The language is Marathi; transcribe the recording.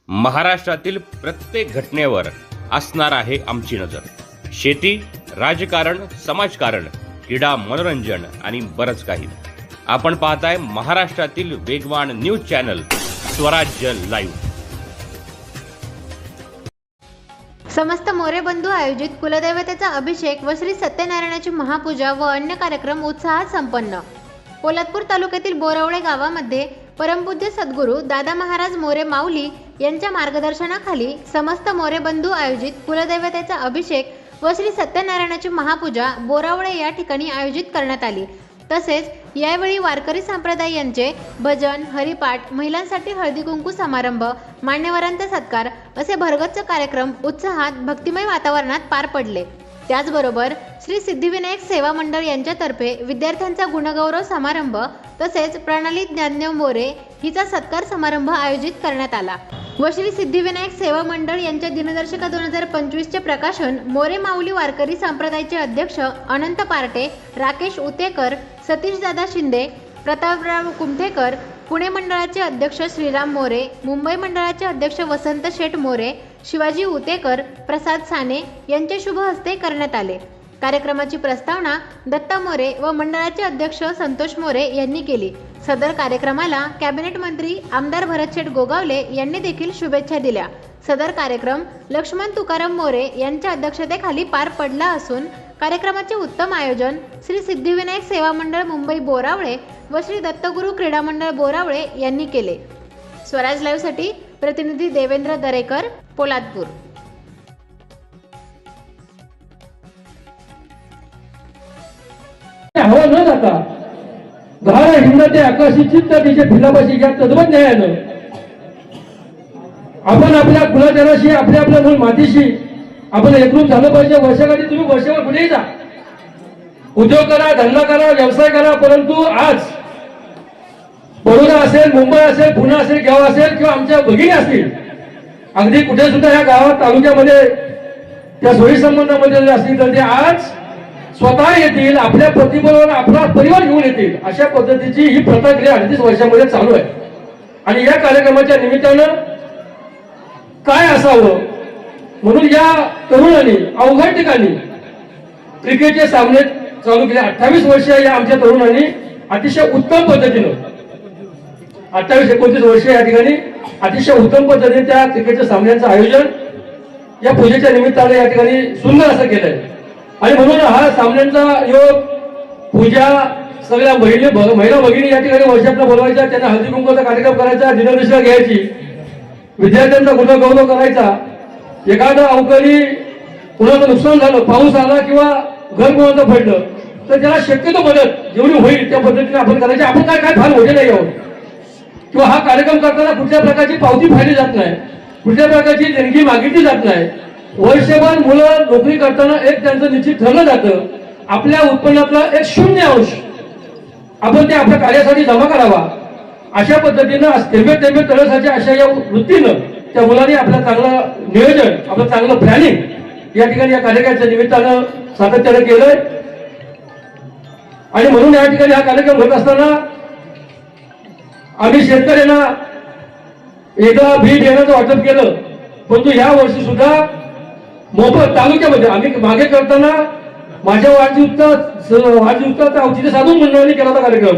महाराष्ट्रातील प्रत्येक घटनेवर असणार आहे आमची नजर। शेती, राजकारण, समाजकारण, क्रीडा, मनोरंजन आणि बरंच काही। आपण पाहताय महाराष्ट्रातील वेगवान न्यूज चॅनल स्वराज्य लाईव्ह। समस्त मोरे बंधू आयोजित कुलदैवतेचा अभिषेक व श्री सत्यनारायणाची महापूजा व अन्य कार्यक्रम उत्साहात संपन्न। पोलादपूर तालुक्यातील बोरावळे गावामध्ये परमपूज्य सद्गुरू दादा महाराज मोरे माऊली यांच्या मार्गदर्शनाखाली समस्त मोरे बंधू आयोजित कुलदैवतेचा अभिषेक व श्री सत्यनारायणाची महापूजा बोरावळे या ठिकाणी आयोजित करण्यात आली। तसेच यावेळी वारकरी संप्रदाय यांचे भजन, हरिपाठ, महिलांसाठी हळदी कुंकू समारंभ, मान्यवरांचा सत्कार असे भरगच्च कार्यक्रम उत्साहात भक्तिमय वातावरणात पार पडले। त्याचबरोबर श्री सिद्धिविनायक सेवा मंडळ यांच्यातर्फे विद्यार्थ्यांचा गुणगौरव समारंभ तसेच प्रणाली ज्ञानदेव मोरे हिचा सत्कार समारंभ आयोजित करण्यात आला व श्री सिद्धिविनायक सेवा मंडळ यांच्या दिनदर्शिका 2025 चे प्रकाशन मोरे माऊली वारकरी संप्रदायाचे अध्यक्ष अनंत पार्टे, राकेश उतेकर, सतीश दादा शिंदे, प्रतापराव कुमठेकर, पुणे मंडळाचे अध्यक्ष श्रीराम मोरे, मुंबई मंडळाचे अध्यक्ष वसंत शेठ मोरे, शिवाजी उतेकर, प्रसाद साने यांचे शुभ हस्ते करण्यात आले। कार्यक्रमाची प्रस्तावना दत्ता मोरे व मंडळाचे अध्यक्ष संतोष मोरे यांनी केली। सदर कार्यक्रमाला कॅबिनेट मंत्री आमदार भरतशेठ गोगावले यांनी देखील शुभेच्छा दिल्या। सदर कार्यक्रम लक्ष्मण तुकाराम मोरे यांच्या अध्यक्षतेखाली पार पडला असून कार्यक्रमाचे उत्तम आयोजन श्री सिद्धिविनायक सेवा मंडळ मुंबई बोरावळे व श्री दत्तगुरू क्रीडा मंडळ बोरावळे यांनी केले। स्वराज लाईव्ह साठी प्रतिनिधी देवेंद्र दरेकर, पोलादपूर। हवा न जाता घारा हिंदते आकाशी चित्त तिचे भिलापाशी या तत्वज्ञानानं आपण आपल्या कुलाचाराशी आपल्या मूळ मातीशी आपण एकरूप झालं पाहिजे। वर्षाकाठी तुम्ही वर्षभर कुठेही जा, उद्योग करा, धंदा करा, व्यवसाय करा, परंतु आज बडोदा असेल, मुंबई असेल, पुणे असेल, गाव असेल किंवा आमच्या भगिनी असतील, अगदी कुठे सुद्धा या गावात तालुक्यामध्ये त्या सोयी संबंधामध्ये असतील तर ते आज स्वतः येतील, आपल्या प्रतिबळावर आपला परिवार घेऊन येतील। अशा पद्धतीची ही प्रथा गेल्या 38 वर्षामध्ये चालू आहे। आणि या कार्यक्रमाच्या निमित्तानं काय असावं म्हणून या तरुणांनी अवघड ठिकाणी क्रिकेटचे सामने चालू केले। 28 वर्ष या आमच्या तरुणांनी अतिशय उत्तम पद्धतीनं 28-29 वर्ष या ठिकाणी अतिशय उत्तम पद्धतीने त्या क्रिकेटच्या सामन्यांचं आयोजन या पूजेच्या निमित्तानं या ठिकाणी सुंदर असं केलंय। आणि म्हणून हा सामन्यांचा योग, पूजा, सगळ्या महिला भगिनी या ठिकाणी वर्षातनं बोलवायच्या, त्यांना हळदी कुंकूचा कार्यक्रम करायचा, दिनदर्शिका घ्यायची, विद्यार्थ्यांचा गुणगौरव करायचा। एखादा अवकाळी कुणाचं नुकसान झालं, पाऊस आला किंवा घर कुणाचं पडलं तर त्याला शक्यतो मदत जेवढी होईल त्या पद्धतीने आपण करायची। आपण काय फार मोठे नाही आहोत किंवा हा कार्यक्रम करताना कुठल्या प्रकारची पावती फायली जात नाही, कुठल्या प्रकारची देणगी मागितली जात नाही। वर्षभर मुलं नोकरी करताना एक त्यांचं निश्चित ठरलं जातं, आपल्या उत्पन्नातला एक 0% आपण ते आपल्या कार्यासाठी जमा करावा। अशा पद्धतीनं थेंबे तळसाच्या अशा या वृत्तीनं त्या मुलांनी आपलं चांगलं नियोजन, आपलं चांगलं प्लॅनिंग या ठिकाणी या कार्यक्रमाच्या निमित्तानं सातत्यानं केलंय। आणि म्हणून या ठिकाणी हा कार्यक्रम होत असताना आम्ही शेतकऱ्यांना एकदा बी बियाण्याचं वाटप केलं, परंतु या वर्षी सुद्धा मोफत तालुक्यामध्ये आम्ही मागे करताना माझ्या वाढदिवसाचा औचित्य साधून मंडळाने केला होता कार्यक्रम।